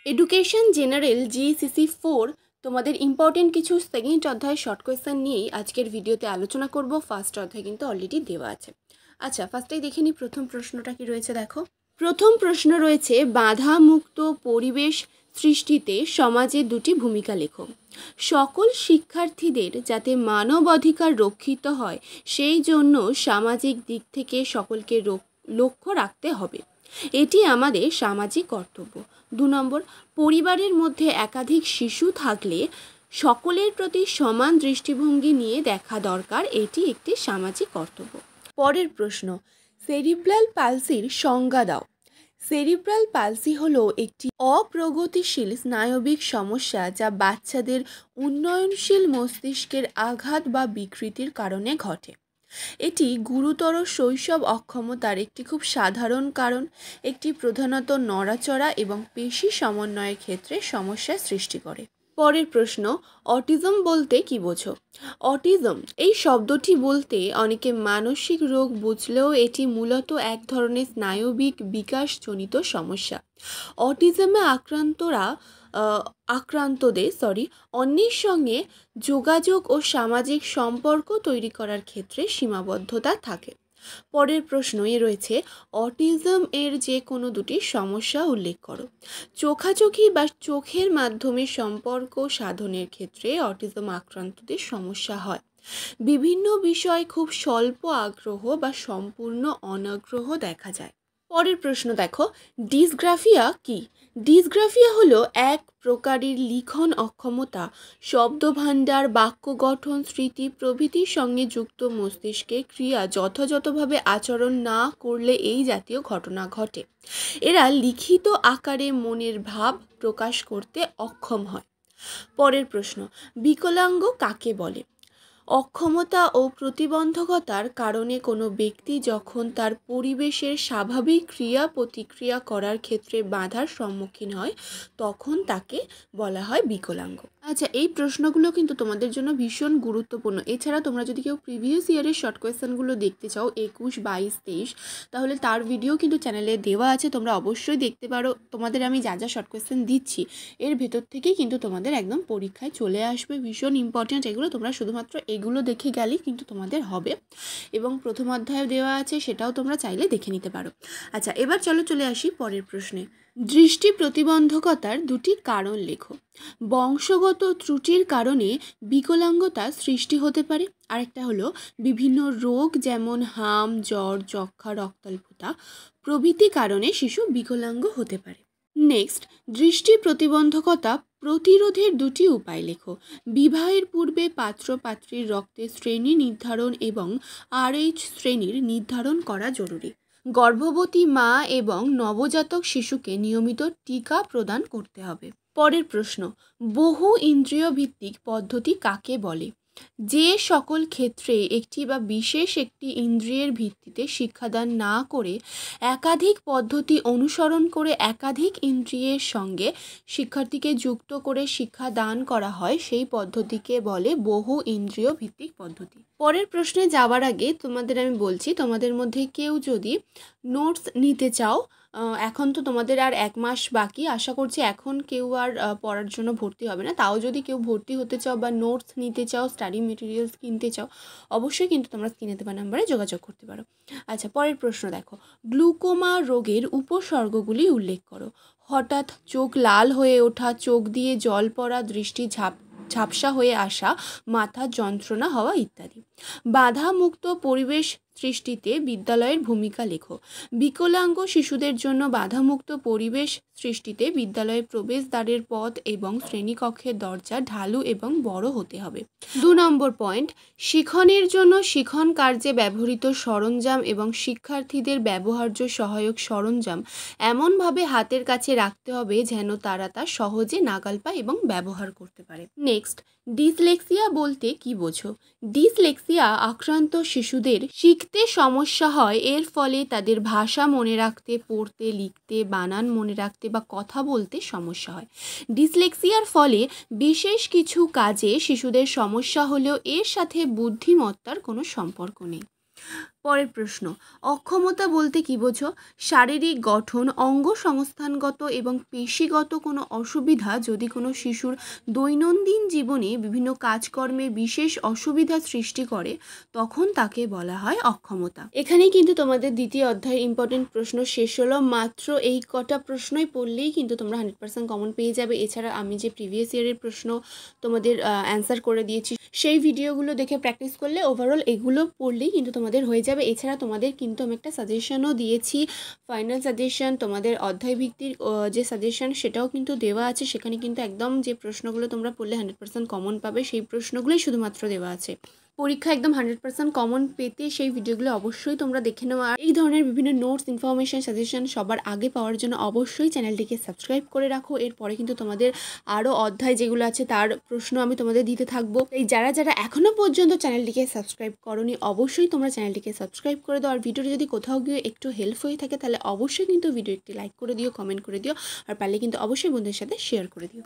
Education general GCC4 তোমাদের important কিছু second অধ্যায় শর্ট কোয়েশ্চেন নিয়েই আজকের ভিডিওতে আলোচনা করব। ফার্স্ট অধ্যায় কিন্তু অলরেডি দেওয়া আছে। আচ্ছা, ফার্স্টেই দেখে নিই প্রথম প্রশ্নটা কি রয়েছে। দেখো, প্রথম প্রশ্ন রয়েছে, বাধা মুক্ত পরিবেশ সৃষ্টিতে সমাজে দুটি ভূমিকা লেখো। সকল শিক্ষার্থীদের যাতে মানব অধিকার রক্ষিত হয় সেই জন্য সামাজিক দিক থেকে সকলকে লক্ষ্য রাখতে হবে, এটি আমাদের সামাজিক কর্তব্য। 2 নম্বর, পরিবারের মধ্যে একাধিক শিশু থাকলে সকলের প্রতি সমান দৃষ্টিভঙ্গি নিয়ে দেখা দরকার, এটি একটি সামাজিক কর্তব্য। পরের প্রশ্ন, সেরিব্রাল পালসির সংজ্ঞা দাও। সেরিব্রাল পালসি হলো একটি অপ্রগতিশীল স্নায়বিক সমস্যা যা বাচ্চাদের উন্নয়নশীল মস্তিষ্কের আঘাত বা বিকৃতির কারণে ঘটে। এটি গুরুতর শৈশব অক্ষমতার একটি খুব সাধারণ কারণ। একটি প্রধানত নড়াচড়া এবং পেশি সমন্বয়ের ক্ষেত্রে সমস্যা সৃষ্টি করে। পরের প্রশ্ন, অটিজম বলতে কি বোঝো? অটিজম এই শব্দটি বলতে অনেকে মানসিক রোগ বুঝলেও এটি মূলত এক ধরনের স্নায়বিক বিকাশজনিত সমস্যা। অটিজমে আক্রান্তদের অন্যের সঙ্গে যোগাযোগ ও সামাজিক সম্পর্ক তৈরি করার ক্ষেত্রে সীমাবদ্ধতা থাকে। পরের প্রশ্নই রয়েছে, অটিজম এর যে কোনো দুটি সমস্যা উল্লেখ করো। চোখাচোখি বা চোখের মাধ্যমে সম্পর্ক সাধনের ক্ষেত্রে অটিজম আক্রান্তদের সমস্যা হয়। বিভিন্ন বিষয়ে খুব স্বল্প আগ্রহ বা সম্পূর্ণ অনাগ্রহ দেখা যায়। পরের প্রশ্ন দেখো, ডিসগ্রাফিয়া কি? ডিসগ্রাফিয়া হলো এক প্রকারের লিখন অক্ষমতা, শব্দভাণ্ডার, বাক্য গঠন, স্মৃতি প্রভৃতির সঙ্গে যুক্ত মস্তিষ্কের ক্রিয়া যথাযথভাবে আচরণ না করলে এই জাতীয় ঘটনা ঘটে। এরা লিখিত আকারে মনের ভাব প্রকাশ করতে অক্ষম হয়। পরের প্রশ্ন, বিকলাঙ্গ কাকে বলে? অক্ষমতা ও প্রতিবন্ধকতার কারণে কোনো ব্যক্তি যখন তার পরিবেশের স্বাভাবিক ক্রিয়া প্রতিক্রিয়া করার ক্ষেত্রে বাধার সম্মুখীন হয় তখন তাকে বলা হয় বিকলাঙ্গ। আচ্ছা, এই প্রশ্নগুলো কিন্তু তোমাদের জন্য ভীষণ গুরুত্বপূর্ণ। এছাড়া তোমরা যদি কেউ প্রিভিয়াস ইয়ারের শর্ট কোয়েশ্চেনগুলো দেখতে চাও 21, 22, 23, তাহলে তার ভিডিও কিন্তু চ্যানেলে দেওয়া আছে, তোমরা অবশ্যই দেখতে পারো। তোমাদের আমি যা যা শর্ট কোয়েশ্চেন দিচ্ছি এর ভেতর থেকেই কিন্তু তোমাদের একদম পরীক্ষায় চলে আসবে। ভীষণ ইম্পর্টেন্ট এগুলো, তোমরা শুধুমাত্র এগুলো দেখে গেলেই কিন্তু তোমাদের হবে। এবং প্রথম অধ্যায়ে দেওয়া আছে, সেটাও তোমরা চাইলে দেখে নিতে পারো। আচ্ছা, এবার চলে আসি পরের প্রশ্নে। দৃষ্টি প্রতিবন্ধকতার দুটি কারণ লেখো। বংশগত ত্রুটির কারণে বিকলাঙ্গতা সৃষ্টি হতে পারে। আরেকটা হলো বিভিন্ন রোগ যেমন হাম, জ্বর, যক্ষা, রক্তাল্পতা প্রভৃতি কারণে শিশু বিকলাঙ্গ হতে পারে। নেক্সট, দৃষ্টি প্রতিবন্ধকতা প্রতিরোধের দুটি উপায় লেখো। বিবাহের পূর্বে পাত্র পাত্রীর রক্তের শ্রেণী নির্ধারণ এবং RH শ্রেণীর নির্ধারণ করা জরুরি। গর্ভবতী মা এবং নবজাতক শিশুকে নিয়মিত টিকা প্রদান করতে হবে। পরের প্রশ্ন, বহু ইন্দ্রিয় ভিত্তিক পদ্ধতি কাকে বলে? যে সকল ক্ষেত্রে একটি বা বিশেষ একটি ইন্দ্রিয়ের ভিত্তিতে শিক্ষাদান না করে একাধিক পদ্ধতি অনুসরণ করে একাধিক ইন্দ্রিয়ের সঙ্গে শিক্ষার্থীকে যুক্ত করে শিক্ষা দান করা হয় সেই পদ্ধতিকে বলে বহু ইন্দ্রিয় ভিত্তিক পদ্ধতি। পরের প্রশ্নে যাওয়ার আগে তোমাদের আমি বলছি, তোমাদের মধ্যে কেউ যদি নোটস নিতে চাও, এখন তো তোমাদের আর 1 মাস বাকি, আশা করছি এখন কেউ আর পড়ার জন্য ভর্তি হবে না। তাও যদি কেউ ভর্তি হতে চাও বা নোটস নিতে চাও, স্টাডি মেটেরিয়ালস কিনতে চাও, অবশ্যই কিন্তু তোমরা স্ক্রিনে দেওয়া নাম্বারে যোগাযোগ করতে পারো। আচ্ছা, পরের প্রশ্ন দেখো, গ্লুকোমা রোগের উপসর্গগুলি উল্লেখ করো। হঠাৎ চোখ লাল হয়ে ওঠা, চোখ দিয়ে জল পড়া, দৃষ্টি ঝাপসা হয়ে আসা, মাথার যন্ত্রণা হওয়া ইত্যাদি। বাধা মুক্ত পরিবেশ সৃষ্টিতে বিদ্যালয়ের ভূমিকা লেখো। বিকলাঙ্গ শিশুদের জন্য বাধামুক্ত পরিবেশ সৃষ্টিতে বিদ্যালয়ের প্রবেশদ্বারের পথ এবং শ্রেণীকক্ষের দরজা ঢালু এবং বড় হতে হবে। 2 নম্বর পয়েন্ট, শিখনের জন্য শিখন কার্যে ব্যবহৃত সরঞ্জাম এবং শিক্ষার্থীদের ব্যবহার্য সহায়ক সরঞ্জাম এমনভাবে হাতের কাছে রাখতে হবে যেন তারা তা সহজে নাগাল পায় এবং ব্যবহার করতে পারে। নেক্সট, ডিসলেক্সিয়া বলতে কি বোঝো? ডিসলেক্সিয়া আক্রান্ত শিশুদের শিখতে সমস্যা হয়, এর ফলে তাদের ভাষা মনে রাখতে, পড়তে, লিখতে, বানান মনে রাখতে বা কথা বলতে সমস্যা হয়। ডিসলেক্সিয়ার ফলে বিশেষ কিছু কাজে শিশুদের সমস্যা হলেও এর সাথে বুদ্ধিমত্তার কোনো সম্পর্ক নেই। পরের প্রশ্ন, অক্ষমতা বলতে কী বোঝো? শারীরিক গঠন, অঙ্গ সংস্থানগত এবং পেশিগত কোনো অসুবিধা যদি কোনো শিশুর দৈনন্দিন জীবনে বিভিন্ন কাজকর্মে বিশেষ অসুবিধা সৃষ্টি করে, তখন তাকে বলা হয় অক্ষমতা। এখানেই কিন্তু তোমাদের দ্বিতীয় অধ্যায়ের ইম্পর্টেন্ট প্রশ্ন শেষ হলো। মাত্র এই কটা প্রশ্নই পড়লেই কিন্তু তোমরা 100% কমন পেয়ে যাবে। এছাড়া আমি যে প্রিভিয়াস ইয়ারের প্রশ্ন তোমাদের অ্যান্সার করে দিয়েছি, সেই ভিডিওগুলো দেখে প্র্যাকটিস করলে ওভারঅল এগুলো পড়লেই কিন্তু তোমাদের হয়ে যাবে। এছাড়া তোমাদের কিন্তু আমি একটা সাজেশনও দিয়েছি, ফাইনাল সাজেশন, তোমাদের অধ্যায় ভিত্তিক যে সাজেশন সেটাও কিন্তু দেওয়া আছে। সেখানে কিন্তু একদম যে প্রশ্নগুলো তোমরা পড়লে 100% কমন পাবে সেই প্রশ্নগুলোই শুধুমাত্র দেওয়া আছে। পরীক্ষা একদম 100% কমন পেতে সেই ভিডিওগুলো অবশ্যই তোমরা দেখে নেওয়া। আর এই ধরনের বিভিন্ন নোটস, ইনফরমেশন, সাজেশন সবার আগে পাওয়ার জন্য অবশ্যই চ্যানেলটিকে সাবস্ক্রাইব করে রাখো। এরপরে কিন্তু তোমাদের আরও অধ্যায় যেগুলো আছে তার প্রশ্ন আমি তোমাদের দিতে থাকবো। এই যারা এখনও পর্যন্ত চ্যানেলটিকে সাবস্ক্রাইব করোনি, অবশ্যই তোমরা চ্যানেলটিকে সাবস্ক্রাইব করে দাও। আর ভিডিওটি যদি কোথাও গিয়ে একটু হেল্প হয়ে থাকে তাহলে অবশ্যই কিন্তু ভিডিও একটি লাইক করে দিও, কমেন্ট করে দিও, আর পারলে কিন্তু অবশ্যই বন্ধুদের সাথে শেয়ার করে দিও।